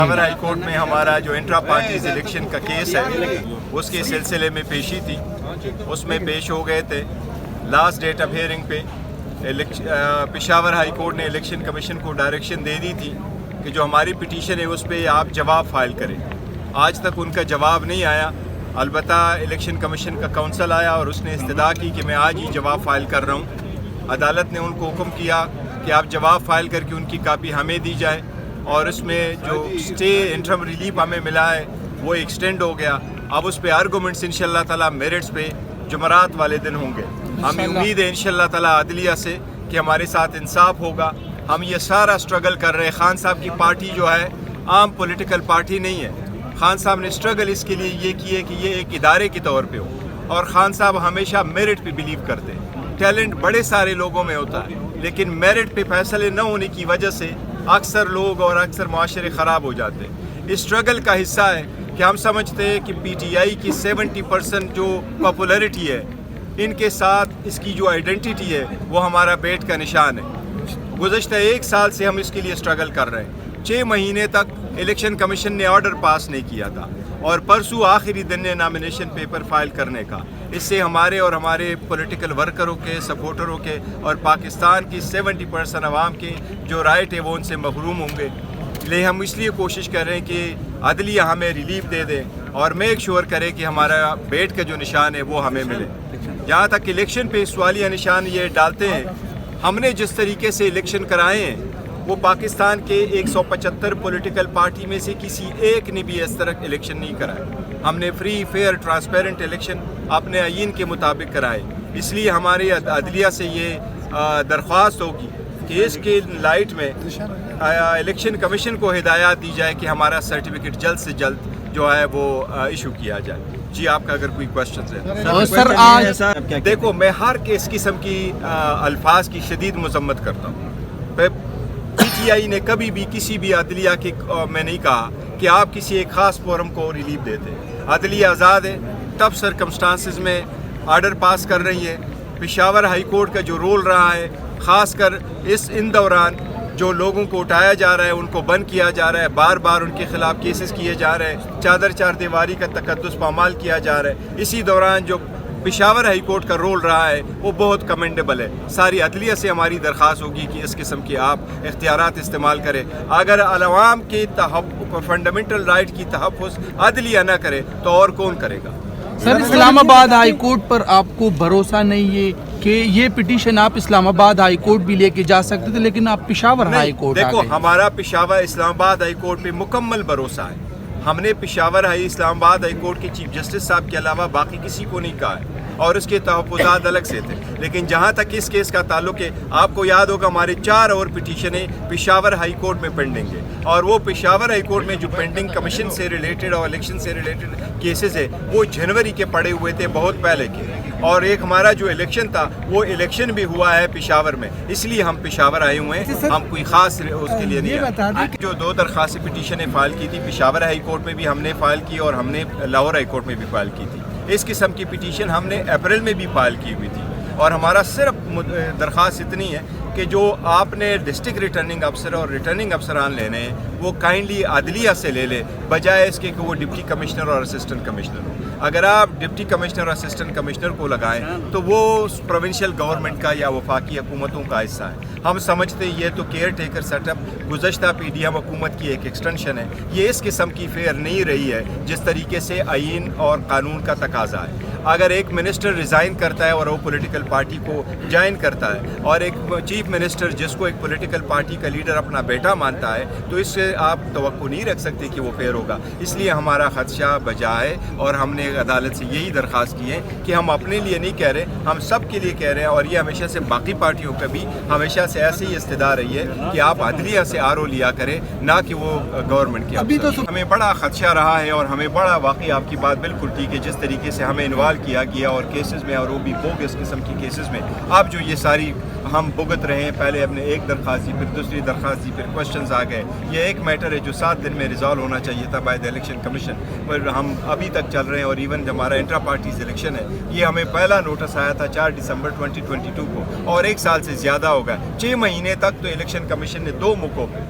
Peshawar high court میں ہمارا جو انٹرا پارٹیز الیکشن کا کیس ہے اس کے سلسلے میں پیشی تھی، اس میں پیش ہو گئے تھے۔ لاسٹ ڈیٹ آف ہیئرنگ پہ پشاور ہائی کورٹ نے الیکشن کمیشن کو ڈائریکشن دے دی تھی کہ جو ہماری پٹیشن ہے اس پہ آپ جواب فائل کریں۔ آج تک ان کا جواب نہیں آیا، البتہ الیکشن کمیشن کا کونسل آیا اور اس نے استدعا کی کہ میں آج ہی جواب فائل کر رہا ہوں۔ عدالت نے ان کو حکم کیا کہ آپ جواب فائل کر کے ان کی کاپی ہمیں دی جائے، اور اس میں جو اسٹے انٹرم ریلیف ہمیں ملا ہے وہ ایکسٹینڈ ہو گیا۔ اب اس پہ آرگومنٹس انشاءاللہ تعالیٰ میرٹس پہ جمعرات والے دن ہوں گے۔ ہمیں امید ہے انشاءاللہ تعالیٰ عدلیہ سے کہ ہمارے ساتھ انصاف ہوگا۔ ہم یہ سارا سٹرگل کر رہے ہیں، خان صاحب کی پارٹی جو ہے عام پولیٹیکل پارٹی نہیں ہے۔ خان صاحب نے سٹرگل اس کے لیے یہ کی ہے کہ یہ ایک ادارے کے طور پہ ہو، اور خان صاحب ہمیشہ میرٹ پہ بلیو کرتے ہیں۔ ٹیلنٹ بڑے سارے لوگوں میں ہوتا ہے، لیکن میرٹ پہ فیصلے نہ ہونے کی وجہ سے اکثر لوگ اور اکثر معاشرے خراب ہو جاتے ہیں۔ اس سٹرگل کا حصہ ہے کہ ہم سمجھتے ہیں کہ پی ٹی آئی کی 70% جو پاپولیرٹی ہے، ان کے ساتھ اس کی جو آئیڈینٹی ہے وہ ہمارا بیٹ کا نشان ہے۔ گزشتہ 1 سال سے ہم اس کے لیے سٹرگل کر رہے ہیں۔ 6 مہینے تک الیکشن کمیشن نے آرڈر پاس نہیں کیا تھا، اور پرسوں آخری دن ہے نامینیشن پیپر فائل کرنے کا۔ اس سے ہمارے اور ہمارے پولیٹیکل ورکروں کے، سپورٹروں کے اور پاکستان کی 70% عوام کے جو رائٹ ہے وہ ان سے محروم ہوں گے۔ لے ہم اس لیے کوشش کر رہے ہیں کہ عدلیہ ہمیں ریلیف دے دے اور میک شور کرے کہ ہمارا بیٹ کا جو نشان ہے وہ ہمیں ملے۔ جہاں تک الیکشن پہ سوالیہ نشان یہ ڈالتے ہیں، ہم نے جس طریقے سے الیکشن کرائے ہیں وہ پاکستان کے 175 پولیٹیکل پارٹی میں سے کسی ایک نے بھی اس طرح الیکشن نہیں کرائے۔ ہم نے فری، فیئر، ٹرانسپیرنٹ الیکشن اپنے آئین کے مطابق کرائے۔ اس لیے ہماری عدلیہ سے یہ درخواست ہوگی کہ اس کے لائٹ میں الیکشن کمیشن کو ہدایات دی جائے کہ ہمارا سرٹیفکیٹ جلد سے جلد جو ہے وہ ایشو کیا جائے۔ جی، آپ کا اگر کوئی کوشچنز ہے سر آج دیکھو، میں ہر اس قسم کی الفاظ کی شدید مذمت کرتا ہوں۔ پی ٹی آئی نے کبھی بھی کسی بھی عدلیہ کے میں نہیں کہا کہ آپ کسی ایک خاص فورم کو ریلیف دیتے۔ عدلیہ آزاد ہے، ٹف سرکمسٹانسز میں آرڈر پاس کر رہی ہے۔ پشاور ہائی کورٹ کا جو رول رہا ہے، خاص کر ان دوران جو لوگوں کو اٹھایا جا رہا ہے، ان کو بند کیا جا رہا ہے، بار بار ان کے خلاف کیسز کیے جا رہے ہیں، چادر چار دیواری کا تقدس پامال کیا جا رہا ہے، اسی دوران جو پشاور ہائی کورٹ کا رول رہا ہے وہ بہت کمنڈیبل ہے۔ ساری عدلیہ سے ہماری درخواست ہوگی کہ اس قسم کے آپ اختیارات استعمال کریں۔ اگر عوام کے فنڈامنٹل رائٹ کی تحفظ عدلیہ نہ کرے تو اور کون کرے گا؟ سر، اسلام آباد ہائی کورٹ پر آپ کو بھروسہ نہیں ہے کہ یہ پٹیشن آپ اسلام آباد ہائی کورٹ بھی لے کے جا سکتے تھے، لیکن آپ پشاور ہائی کورٹ آ دیکھو، گئے؟ ہمارا پشاور اسلام آباد ہائی کورٹ پہ مکمل بھروسہ ہے۔ ہم نے پشاور اسلام آباد ہائی کورٹ کے چیف جسٹس صاحب کے علاوہ باقی کسی کو نہیں کہا ہے، اور اس کے تحفظات الگ سے تھے۔ لیکن جہاں تک اس کیس کا تعلق ہے، آپ کو یاد ہوگا ہمارے 4 اور پٹیشنیں پشاور ہائی کورٹ میں پینڈنگ ہے، اور وہ پشاور ہائی کورٹ میں جو پینڈنگ کمیشن سے ریلیٹڈ اور الیکشن سے ریلیٹڈ کیسز ہے وہ جنوری کے پڑے ہوئے تھے، بہت پہلے کے۔ اور ایک ہمارا جو الیکشن تھا وہ الیکشن بھی ہوا ہے پشاور میں، اس لیے ہم پشاور آئے ہوئے ہیں، ہم کوئی خاص اس کے لیے نہیں آئے۔ جو 2 درخواست پٹیشنیں فائل کی تھی، پشاور ہائی کورٹ میں بھی ہم نے فائل کی اور ہم نے لاہور ہائی کورٹ میں بھی فائل کی تھی۔ اس قسم کی پٹیشن ہم نے اپریل میں بھی فائل کی ہوئی تھی، اور ہمارا صرف درخواست اتنی ہے کہ جو آپ نے ڈسٹرکٹ ریٹرننگ افسر اور ریٹرننگ افسران لینے ہیں وہ کائنڈلی عدلیہ سے لے لے، بجائے اس کے کہ وہ ڈپٹی کمشنر اور اسسٹنٹ کمشنر ہو۔ اگر آپ ڈپٹی کمشنر اور اسسٹنٹ کمشنر کو لگائیں تو وہ پروونشل گورنمنٹ کا یا وفاقی حکومتوں کا حصہ ہے۔ ہم سمجھتے یہ تو کیئر ٹیکر سیٹ اپ گزشتہ پی ڈی ایم حکومت کی ایک ایکسٹینشن ہے، یہ اس قسم کی فیئر نہیں رہی ہے جس طریقے سے آئین اور قانون کا تقاضا ہے۔ اگر ایک منسٹر ریزائن کرتا ہے اور وہ پولیٹیکل پارٹی کو جوائن کرتا ہے، اور ایک چیف منسٹر جس کو ایک پولیٹیکل پارٹی کا لیڈر اپنا بیٹا مانتا ہے، تو اس سے آپ توقع نہیں رکھ سکتے کہ وہ فیئر ہوگا۔ اس لیے ہمارا خدشہ بجا ہے، اور ہم نے عدالت سے یہی درخواست کی ہے کہ ہم اپنے لیے نہیں کہہ رہے، ہم سب کے لیے کہہ رہے ہیں، اور یہ ہمیشہ سے باقی پارٹیوں کا بھی ہمیشہ سے ایسے ہی استدعا رہی ہے کہ آپ عدلیہ سے آر او لیا کریں، نہ کہ وہ گورنمنٹ کے افسر۔ ہمیں بڑا خدشہ رہا ہے، اور ہمیں بڑا واقعی آپ کی بات بالکل ٹھیک ہے، جس طریقے سے ہمیں انوالو کیا گیا اور کیسز میں، اور وہ بھی بوگس قسم کی کیسز میں، اب جو یہ ساری ہم بھگت رہے ہیں، پہلے ہم نے ایک درخواست دی، پھر دوسری درخواست دی، پھر کوشچنز آ گئے۔ یہ ایک میٹر ہے جو 7 دن میں ریزالو ہونا چاہیے تھا بائی دا الیکشن کمیشن، پر ہم ابھی تک چل رہے ہیں، اور ایون ہمارا انٹرا پارٹیز الیکشن ہے، یہ ہمیں پہلا نوٹس آیا تھا 4 دسمبر 2022 کو، اور 1 سال سے زیادہ ہوگا۔ 6 مہینے تک تو الیکشن کمیشن نے 2 موقعوں پہ